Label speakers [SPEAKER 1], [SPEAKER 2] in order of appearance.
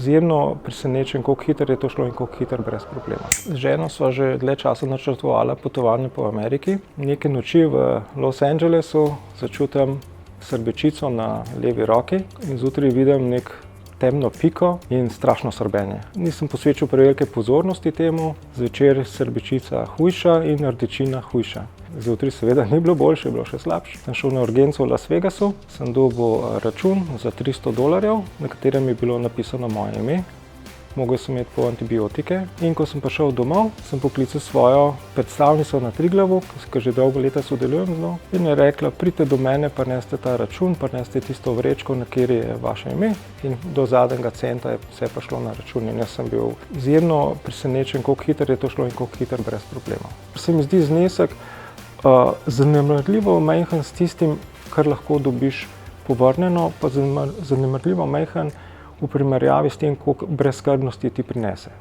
[SPEAKER 1] izjemno presenečen, kako hitro je to šlo in kako hitro brez problema. Z ženo sva že dlje časa načrtovala potovanje po Ameriki. Neke noči v Los Angelesu začutim srbečico na levi roki in zjutraj vidim nek temno piko in strašno srbenje. Nisem posvečal prevelike pozornosti temu, zvečer srbečica hujša in rdečina hujša. Zjutraj seveda ni bilo boljše, je bilo še slabše. Sem šel na urgenco v Las Vegasu, sem dobil račun za $300, na katerem je bilo napisano moje ime. Mogel sem imeti pol antibiotike in ko sem prišel domov, sem poklical svojo predstavnico na Triglavu, ki že dolgo leta sodelujem z njo, in je rekla, pridite do mene, prinesite ta račun, prinesite tisto vrečko, na kateri je vaše ime, in do zadnjega centa je vse prišlo na račun. In jaz sem bil izjemno presenečen, kako hitro je to šlo in kako hitro brez problemov. Se mi zdi znesek zanemarljivo majhen s tistim, kar lahko dobiš povrnjeno, pa zanemarljivo majhen v primerjavi s tem, koliko brezskrbnosti ti prinese.